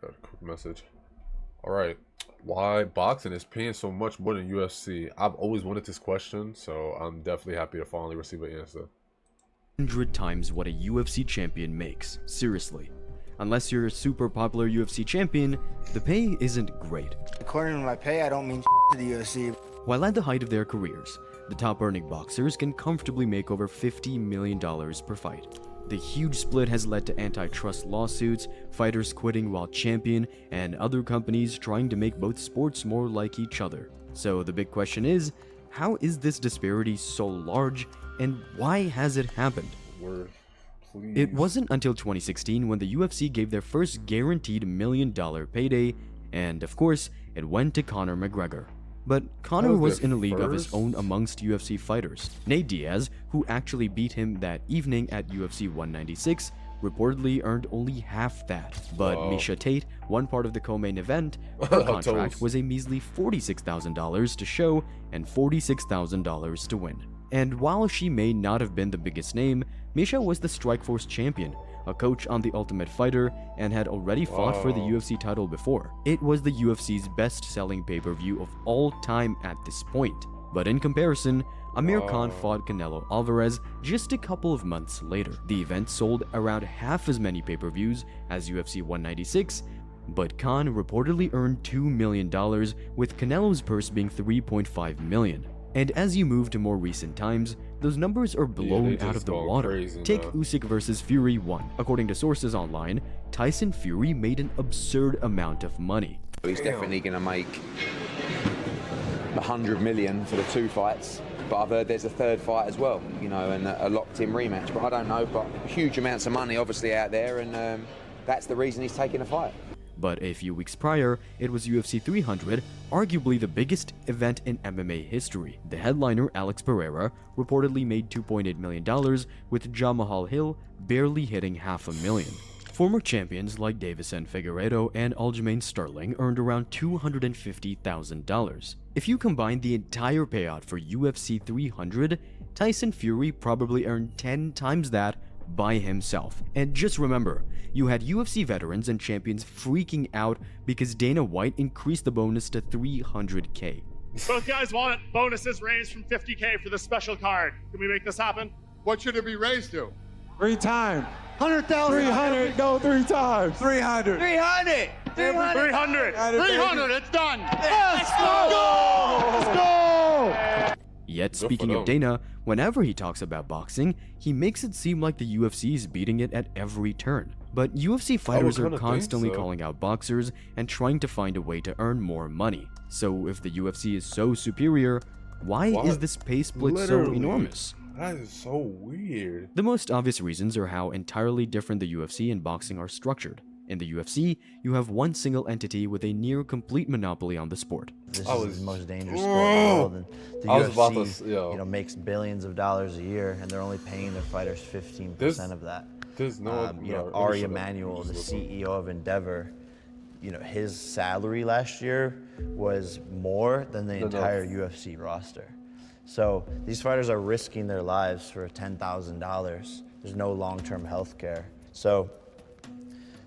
got a quick message. All right, why boxing is paying so much more than UFC? I've always wanted this question, so I'm definitely happy to finally receive an answer. 100 times what a UFC champion makes. Seriously. Unless you're a super popular UFC champion, the pay isn't great. According to my pay, I don't mean to the UFC. While at the height of their careers, the top-earning boxers can comfortably make over $50 million per fight. The huge split has led to antitrust lawsuits, fighters quitting while champion, and other companies trying to make both sports more like each other. So the big question is, how is this disparity so large, and why has it happened? It wasn't until 2016 when the UFC gave their first guaranteed $1 million payday, and of course, it went to Conor McGregor. But Conor was in a league of his own amongst UFC fighters. Nate Diaz, who actually beat him that evening at UFC 196, reportedly earned only half that. But Miesha Tate, one part of the co-main event, her contract was a measly $46,000 to show and $46,000 to win. And while she may not have been the biggest name, Miesha was the Strikeforce champion, a coach on The Ultimate Fighter, and had already fought for the UFC title before. It was the UFC's best-selling pay-per-view of all time at this point. But in comparison, Amir Khan fought Canelo Alvarez just a couple of months later. The event sold around half as many pay-per-views as UFC 196, but Khan reportedly earned $2 million, with Canelo's purse being $3.5 million. And as you move to more recent times, those numbers are blown out of the water. Take Usyk versus Fury 1. According to sources online, Tyson Fury made an absurd amount of money. He's definitely going to make 100 million for the 2 fights, but I've heard there's a 3rd fight as well, you know, and a locked-in rematch. But I don't know, but huge amounts of money obviously out there, and that's the reason he's taking a fight. But a few weeks prior, it was UFC 300, arguably the biggest event in MMA history. The headliner, Alex Pereira, reportedly made $2.8 million, with Jamal Hill barely hitting $500,000. Former champions like Davison Figueiredo and Aljamain Sterling earned around $250,000. If you combine the entire payout for UFC 300, Tyson Fury probably earned 10 times that by himself. And just remember, you had UFC veterans and champions freaking out because Dana White increased the bonus to $300K. Both guys want bonuses raised from $50K for the special card. Can we make this happen? What should it be raised to? 3 times. 100,000. 300. No, 3 times. 300. 300. 300. 300. It's done. Let's go. Let's go. Yet, speaking of Dana, whenever he talks about boxing, he makes it seem like the UFC is beating it at every turn. But UFC fighters are constantly calling out boxers and trying to find a way to earn more money. So if the UFC is so superior, why is this pay split so enormous? That is so weird. The most obvious reasons are how entirely different the UFC and boxing are structured. In the UFC, you have one single entity with a near-complete monopoly on the sport. This is the most dangerous sport in the world, and the UFC, makes billions of dollars a year, and they're only paying their fighters 15% of that. There's no, Ari Emanuel, the CEO of Endeavor, his salary last year was more than the entire UFC roster. So these fighters are risking their lives for $10,000. There's no long-term health care. So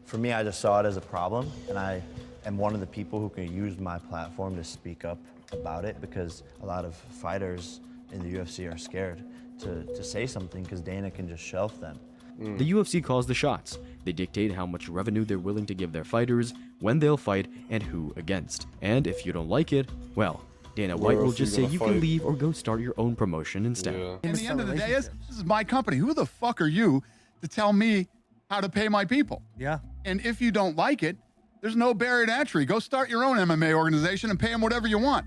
for me, I just saw it as a problem, and I am one of the people who can use my platform to speak up about it, because a lot of fighters in the UFC are scared to say something because Dana can just shelf them. The UFC calls the shots. They dictate how much revenue they're willing to give their fighters, when they'll fight, and who against. And if you don't like it, well, Dana White will just say you can leave or go start your own promotion instead. And the end of the day is, this is my company. Who the fuck are you to tell me how to pay my people? Yeah. And if you don't like it, there's no barrier to entry. Go start your own MMA organization and pay them whatever you want.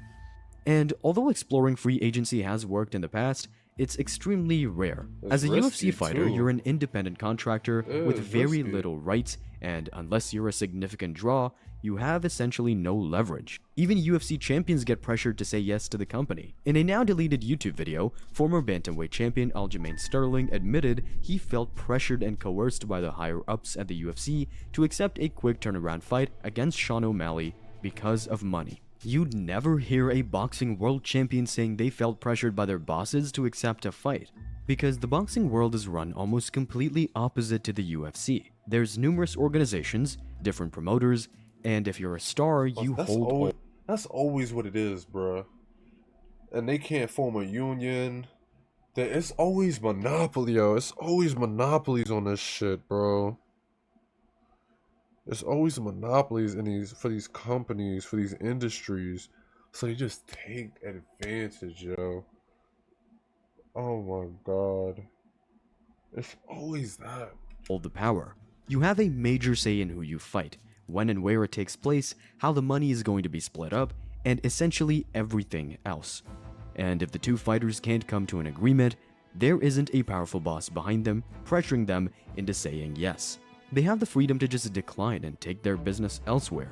And although exploring free agency has worked in the past, it's extremely rare. As a UFC fighter, you're an independent contractor with very little rights, and unless you're a significant draw, you have essentially no leverage. Even UFC champions get pressured to say yes to the company. In a now-deleted YouTube video, former bantamweight champion Aljamain Sterling admitted he felt pressured and coerced by the higher-ups at the UFC to accept a quick turnaround fight against Sean O'Malley because of money. You'd never hear a boxing world champion saying they felt pressured by their bosses to accept a fight. Because the boxing world is run almost completely opposite to the UFC. There's numerous organizations, different promoters, and if you're a star, you hold... That's always what it is, bruh. And they can't form a union. It's always monopoly, yo. It's always monopolies on this shit, bro. There's always monopolies in for these companies, for these industries. So you just take advantage, yo. Oh my god. It's always that. Hold the power. You have a major say in who you fight, when and where it takes place, how the money is going to be split up, and essentially everything else. And if the two fighters can't come to an agreement, there isn't a powerful boss behind them pressuring them into saying yes. They have the freedom to just decline and take their business elsewhere.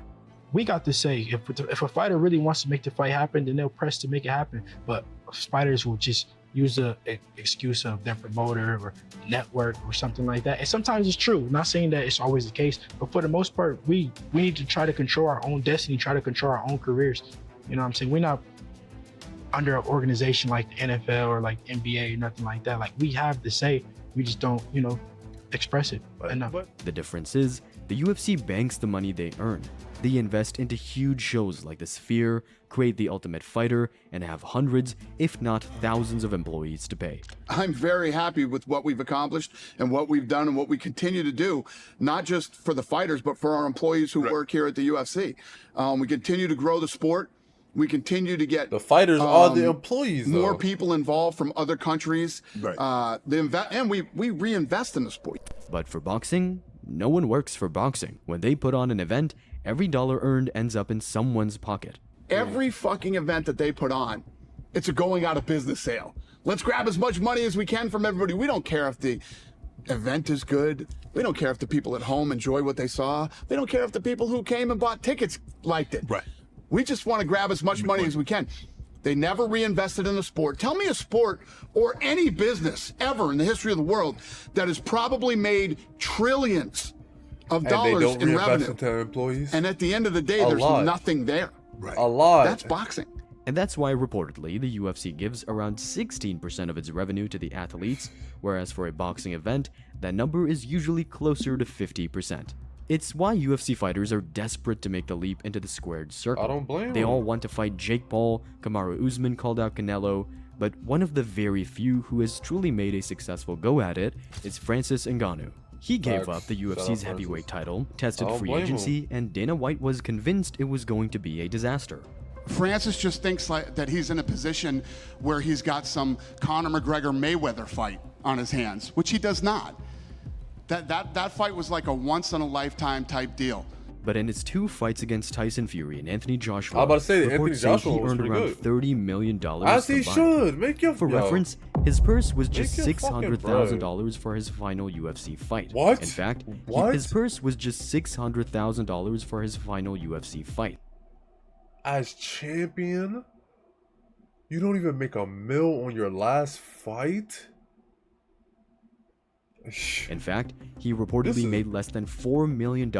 We got to say, if a fighter really wants to make the fight happen, then they'll press to make it happen. But fighters will just use the excuse of their promoter or network or something like that. And sometimes it's true. I'm not saying that it's always the case, but for the most part, we need to try to control our own destiny, try to control our own careers. You know what I'm saying? We're not under an organization like the NFL or like NBA or nothing like that. Like, we have the say, we just don't, express it enough. The difference is, the UFC banks the money they earn. They invest into huge shows like The Sphere, create The Ultimate Fighter, and have hundreds, if not thousands of employees to pay. I'm very happy with what we've accomplished and what we've done and what we continue to do, not just for the fighters, but for our employees who work here at the UFC. We continue to grow the sport. We continue to get the fighters are the employees, though. More people involved from other countries. Right. And we reinvest in the sport. But for boxing, no one works for boxing. When they put on an event, every dollar earned ends up in someone's pocket. Every fucking event that they put on, it's a going out of business sale. Let's grab as much money as we can from everybody. We don't care if the event is good. We don't care if the people at home enjoy what they saw. We don't care if the people who came and bought tickets liked it. Right. We just want to grab as much money as we can. They never reinvested in the sport. Tell me a sport or any business ever in the history of the world that has probably made trillions of dollars in revenue. Into employees. And at the end of the day, there's nothing there. Right. A lot. That's boxing. And that's why reportedly the UFC gives around 16% of its revenue to the athletes, whereas for a boxing event, that number is usually closer to 50%. It's why UFC fighters are desperate to make the leap into the squared circle. I don't blame They them. all want to fight Jake Paul, Kamaru Usman called out Canelo, but one of the very few who has truly made a successful go at it is Francis Ngannou. He gave up the UFC's heavyweight title, tested free agency, and Dana White was convinced it was going to be a disaster. Francis just thinks that he's in a position where he's got some Conor McGregor-Mayweather fight on his hands, which he does not. That fight was like a once-in-a-lifetime type deal. But in his two fights against Tyson Fury and Anthony Joshua, I was about to say that Anthony reports say Joshua he was earned pretty around good. $30 million As he combined. should. Make your For reference, his purse was just Make your fucking $600,000 for his final UFC fight. What? In fact, What? his purse was just $600,000 for his final UFC fight. As champion, you don't even make $1 million on your last fight? In fact, he reportedly made less than $4 million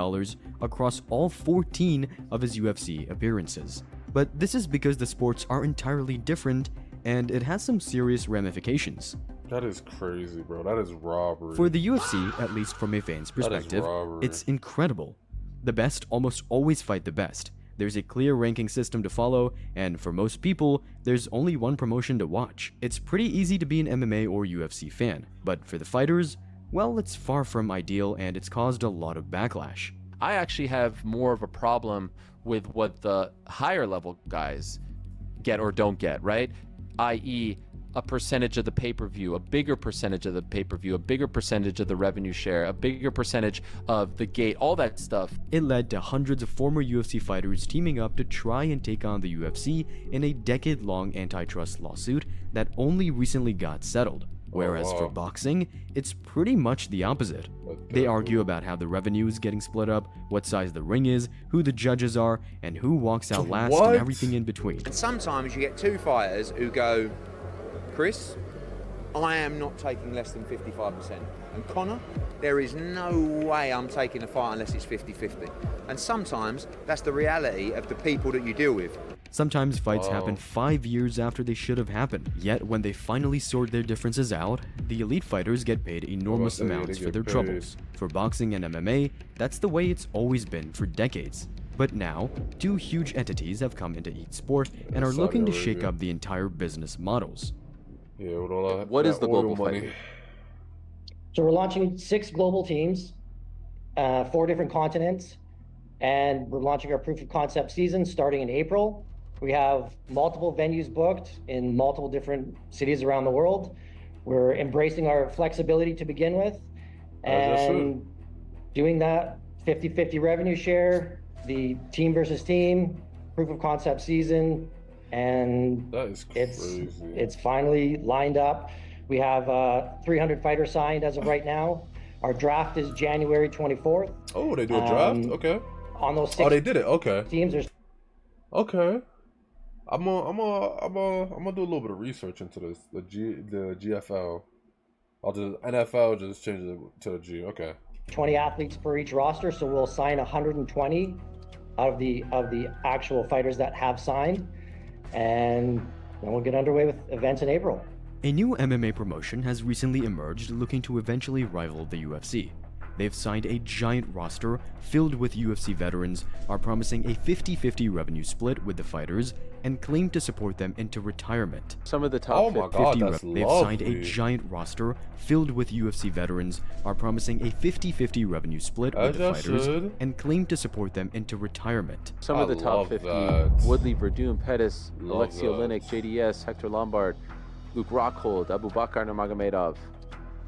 across all 14 of his UFC appearances. But this is because the sports are entirely different, and it has some serious ramifications. That is crazy, bro. That is robbery. For the UFC, at least from a fan's perspective, robbery. it's incredible. The best almost always fight the best. There's a clear ranking system to follow, and for most people, there's only one promotion to watch. It's pretty easy to be an MMA or UFC fan, but for the fighters, well, it's far from ideal and it's caused a lot of backlash. I actually have more of a problem with what the higher level guys get or don't get, right? i.e., a percentage of the pay-per-view, a bigger percentage of the pay-per-view, a bigger percentage of the revenue share, a bigger percentage of the gate, all that stuff. It led to hundreds of former UFC fighters teaming up to try and take on the UFC in a decade-long antitrust lawsuit that only recently got settled. Whereas for boxing, it's pretty much the opposite. They argue about how the revenue is getting split up, what size the ring is, who the judges are, and who walks out last and everything in between. Sometimes you get two fighters who go, Chris, I am not taking less than 55%. And Conor, there is no way I'm taking a fight unless it's 50-50. And sometimes that's the reality of the people that you deal with. Sometimes fights happen 5 years after they should have happened. Yet when they finally sort their differences out, the elite fighters get paid enormous amounts for their troubles. For boxing and MMA, that's the way it's always been for decades. But now, two huge entities have come into each sport and are looking to shake up the entire business models. Yeah, with all that, What is the global money? fight? So we're launching 6 global teams, 4 different continents, and we're launching our proof of concept season starting in April. We have multiple venues booked in multiple different cities around the world. We're embracing our flexibility to begin with, and doing that 50-50 revenue share, the team versus team, proof of concept season, and that is crazy. It's finally lined up. We have 300 fighters signed as of right now. Our draft is January 24th. Oh, they do a draft? Okay. On those 6 oh, they did it. Okay. teams, there's Okay. I'm gonna do a little bit of research into this. The GFL. I'll just NFL just change it to a G. Okay. 20 athletes per each roster, so we'll sign 120 out of the actual fighters that have signed, and then we'll get underway with events in April. A new MMA promotion has recently emerged looking to eventually rival the UFC. They've signed a giant roster filled with UFC veterans, are promising a 50-50 revenue split with the fighters, and claim to support them into retirement. Some of the top 50 They've signed a giant roster filled with UFC veterans, are promising a 50-50 revenue split with the fighters, and claim to support them into retirement. Some of the top 50, Woodley, Verdun, Pettis, Alexei Oleinik, JDS, Hector Lombard, Luke Rockhold, Abu Bakar Nurmagomedov,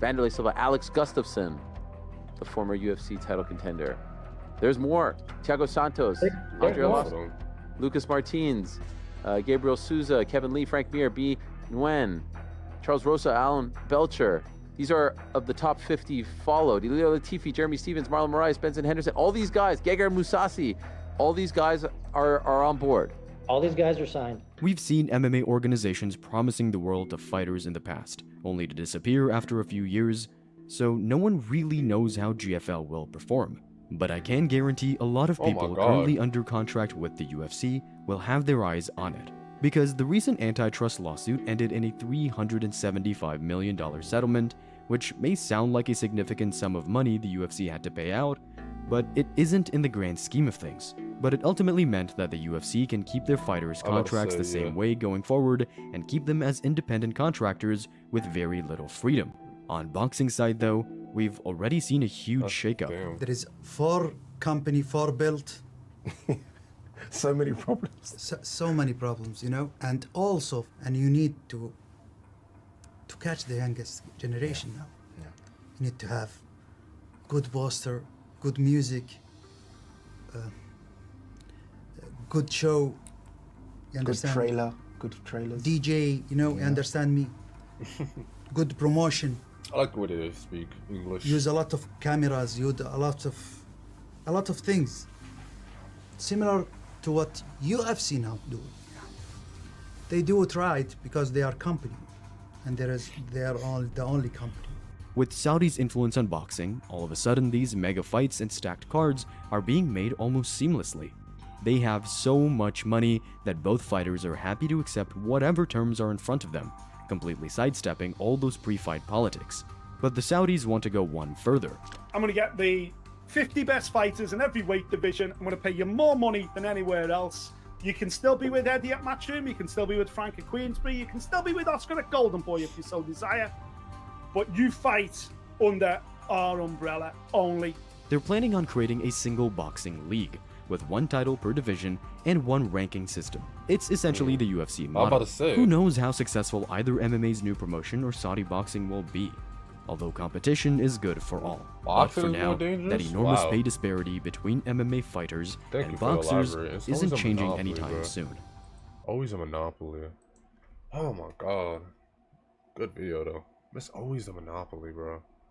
Vanderlei Silva, Alex Gustafsson, the former UFC title contender. There's more. Thiago Santos, Andre Arlovski, Lucas Martins, Gabriel Souza, Kevin Lee, Frank Mir, B. Nguyen, Charles Rosa, Alan Belcher. These are of the top 50 followed. Ilia Latifi, Jeremy Stevens, Marlon Moraes, Benson Henderson, all these guys, Gegard Mousasi, all these guys are on board. All these guys are signed. We've seen MMA organizations promising the world to fighters in the past, only to disappear after a few years, so no one really knows how GFL will perform. But I can guarantee a lot of people currently under contract with the UFC will have their eyes on it. Because the recent antitrust lawsuit ended in a $375 million settlement, which may sound like a significant sum of money the UFC had to pay out, but it isn't in the grand scheme of things. But it ultimately meant that the UFC can keep their fighters' contracts the same way going forward and keep them as independent contractors with very little freedom. On boxing side though, we've already seen a huge shakeup. There is 4 company, 4 belt. So many problems. So many problems, you know, and also, and you need to catch the youngest generation now. Yeah. You need to have good poster, good music, good show. You understand? Good trailers. DJ, you know, you understand me? Good promotion. I like the way they speak English. Use a lot of cameras, use a lot of things. Similar to what UFC now do. They do it right because they are company, and they are the only company. With Saudi's influence on boxing, all of a sudden these mega fights and stacked cards are being made almost seamlessly. They have so much money that both fighters are happy to accept whatever terms are in front of them, completely sidestepping all those pre-fight politics. But the Saudis want to go one further. I'm going to get the 50 best fighters in every weight division. I'm going to pay you more money than anywhere else. You can still be with Eddie at Matchroom. You can still be with Frank at Queensbury. You can still be with Oscar at Golden Boy if you so desire. But you fight under our umbrella only. They're planning on creating a single boxing league, with 1 title per division and 1 ranking system. It's essentially the UFC model. I'm about to say. Who knows how successful either MMA's new promotion or Saudi boxing will be, although competition is good for all. But for now, that enormous pay disparity between MMA fighters and boxers isn't changing anytime soon. Always a monopoly. Oh my god. Good video though. It's always a monopoly, bro.